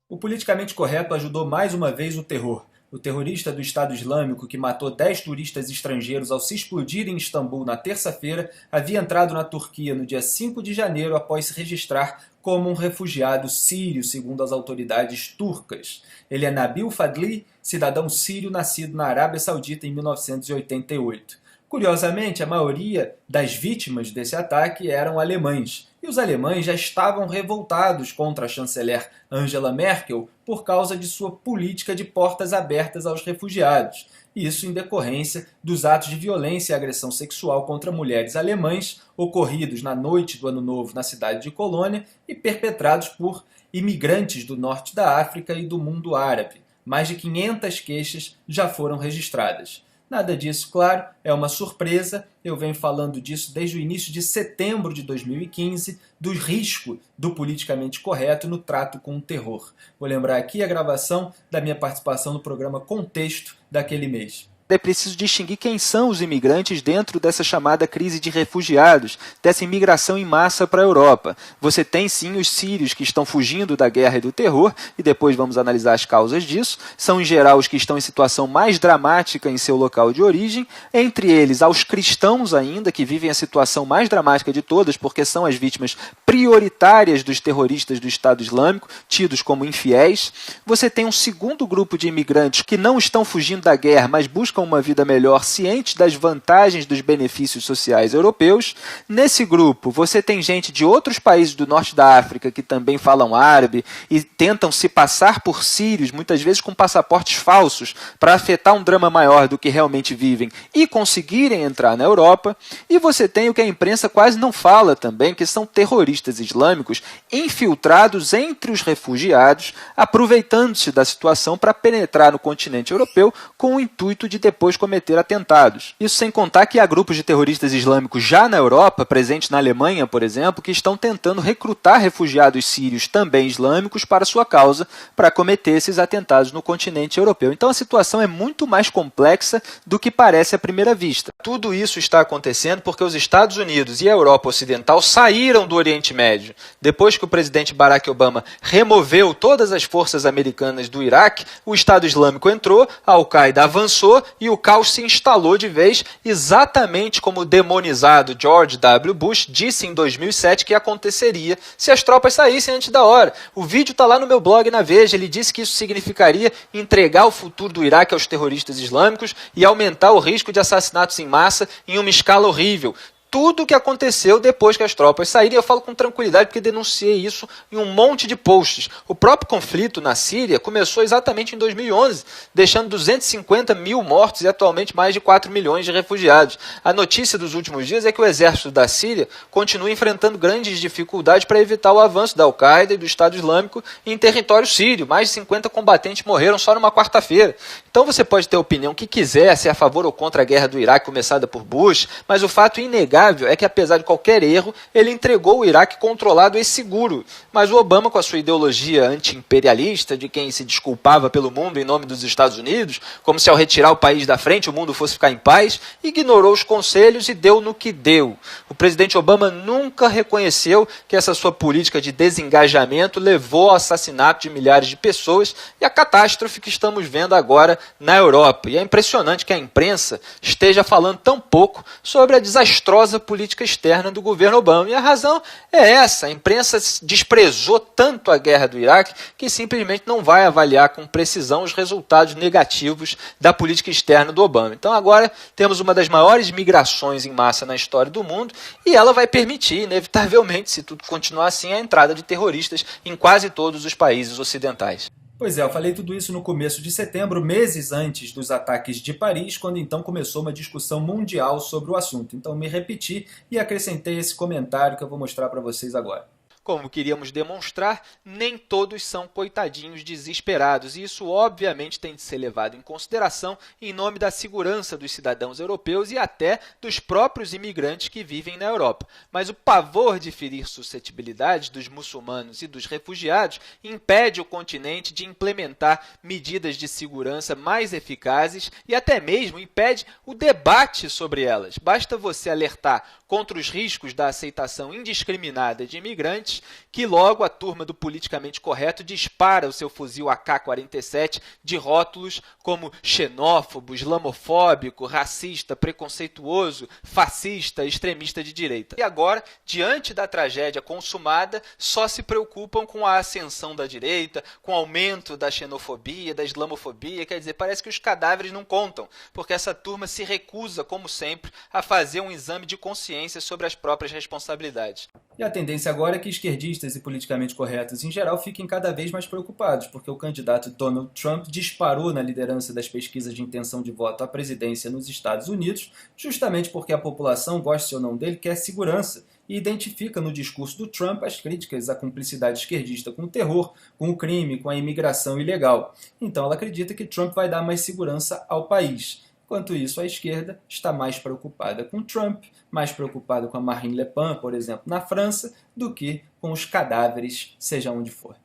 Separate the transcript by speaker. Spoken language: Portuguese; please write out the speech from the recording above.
Speaker 1: O politicamente correto ajudou mais uma vez o terror. O terrorista do Estado Islâmico, que matou 10 turistas estrangeiros ao se explodir em Istambul na terça-feira, havia entrado na Turquia no dia 5 de janeiro após se registrar como um refugiado sírio, segundo as autoridades turcas. Ele é Nabil Fadli, cidadão sírio nascido na Arábia Saudita em 1988. Curiosamente, a maioria das vítimas desse ataque eram alemães, e os alemães já estavam revoltados contra a chanceler Angela Merkel por causa de sua política de portas abertas aos refugiados, isso em decorrência dos atos de violência e agressão sexual contra mulheres alemãs ocorridos na noite do Ano Novo na cidade de Colônia e perpetrados por imigrantes do norte da África e do mundo árabe. Mais de 500 queixas já foram registradas. Nada disso, claro, é uma surpresa. Eu venho falando disso desde o início de setembro de 2015, do risco do politicamente correto no trato com o terror. Vou lembrar aqui a gravação da minha participação no programa Contexto daquele mês.
Speaker 2: É preciso distinguir quem são os imigrantes dentro dessa chamada crise de refugiados, dessa imigração em massa para a Europa. Você tem sim os sírios que estão fugindo da guerra e do terror, e depois vamos analisar as causas disso. São em geral os que estão em situação mais dramática em seu local de origem, entre eles aos cristãos ainda, que vivem a situação mais dramática de todas, porque são as vítimas prioritárias dos terroristas do Estado Islâmico, tidos como infiéis. Você tem um segundo grupo de imigrantes que não estão fugindo da guerra, mas buscam uma vida melhor, cientes das vantagens dos benefícios sociais europeus. Nesse grupo, você tem gente de outros países do norte da África que também falam árabe e tentam se passar por sírios, muitas vezes com passaportes falsos, para afetar um drama maior do que realmente vivem e conseguirem entrar na Europa. E você tem o que a imprensa quase não fala também, que são terroristas islâmicos infiltrados entre os refugiados, aproveitando-se da situação para penetrar no continente europeu com o intuito de depois cometer atentados. Isso sem contar que há grupos de terroristas islâmicos já na Europa, presentes na Alemanha, por exemplo, que estão tentando recrutar refugiados sírios também islâmicos para sua causa, para cometer esses atentados no continente europeu. Então a situação é muito mais complexa do que parece à primeira vista. Tudo isso está acontecendo porque os Estados Unidos e a Europa Ocidental saíram do Oriente Médio. Depois que o presidente Barack Obama removeu todas as forças americanas do Iraque, o Estado Islâmico entrou, a Al-Qaeda avançou e o caos se instalou de vez, exatamente como o demonizado George W. Bush disse em 2007 que aconteceria se as tropas saíssem antes da hora. O vídeo está lá no meu blog na Veja. Ele disse que isso significaria entregar o futuro do Iraque aos terroristas islâmicos e aumentar o risco de assassinatos em massa em uma escala horrível. Tudo o que aconteceu depois que as tropas saíram, eu falo com tranquilidade porque denunciei isso em um monte de posts. O próprio conflito na Síria começou exatamente em 2011, deixando 250 mil mortos e atualmente mais de 4 milhões de refugiados. A notícia dos últimos dias é que o exército da Síria continua enfrentando grandes dificuldades para evitar o avanço da Al-Qaeda e do Estado Islâmico em território sírio. Mais de 50 combatentes morreram só numa quarta-feira. Então você pode ter a opinião que quiser, se é a favor ou contra a guerra do Iraque começada por Bush, mas o fato inegável é que, apesar de qualquer erro, ele entregou o Iraque controlado e seguro. Mas o Obama, com a sua ideologia anti-imperialista, de quem se desculpava pelo mundo em nome dos Estados Unidos, como se ao retirar o país da frente o mundo fosse ficar em paz, ignorou os conselhos e deu no que deu. O presidente Obama nunca reconheceu que essa sua política de desengajamento levou ao assassinato de milhares de pessoas e a catástrofe que estamos vendo agora na Europa. E é impressionante que a imprensa esteja falando tão pouco sobre a desastrosa política externa do governo Obama. E a razão é essa: a imprensa desprezou tanto a guerra do Iraque que simplesmente não vai avaliar com precisão os resultados negativos da política externa do Obama. Então agora temos uma das maiores migrações em massa na história do mundo e ela vai permitir, inevitavelmente, se tudo continuar assim, a entrada de terroristas em quase todos os países ocidentais.
Speaker 1: Pois é, eu falei tudo isso no começo de setembro, meses antes dos ataques de Paris, quando então começou uma discussão mundial sobre o assunto. Então me repeti e acrescentei esse comentário que eu vou mostrar para vocês agora.
Speaker 2: Como queríamos demonstrar, nem todos são coitadinhos desesperados, e isso obviamente tem de ser levado em consideração em nome da segurança dos cidadãos europeus e até dos próprios imigrantes que vivem na Europa. Mas o pavor de ferir suscetibilidades dos muçulmanos e dos refugiados impede o continente de implementar medidas de segurança mais eficazes e até mesmo impede o debate sobre elas. Basta você alertar contra os riscos da aceitação indiscriminada de imigrantes, que logo a turma do politicamente correto dispara o seu fuzil AK-47 de rótulos como xenófobo, islamofóbico, racista, preconceituoso, fascista, extremista de direita. E agora, diante da tragédia consumada, só se preocupam com a ascensão da direita, com o aumento da xenofobia, da islamofobia. Quer dizer, parece que os cadáveres não contam, porque essa turma se recusa, como sempre, a fazer um exame de consciência sobre as próprias responsabilidades.
Speaker 1: E a tendência agora é que esquerdistas e politicamente corretos em geral fiquem cada vez mais preocupados, porque o candidato Donald Trump disparou na liderança das pesquisas de intenção de voto à presidência nos Estados Unidos, justamente porque a população, goste ou não dele, quer segurança e identifica no discurso do Trump as críticas à cumplicidade esquerdista com o terror, com o crime, com a imigração ilegal. Então ela acredita que Trump vai dar mais segurança ao país. Enquanto isso, a esquerda está mais preocupada com Trump, mais preocupada com a Marine Le Pen, por exemplo, na França, do que com os cadáveres, seja onde for.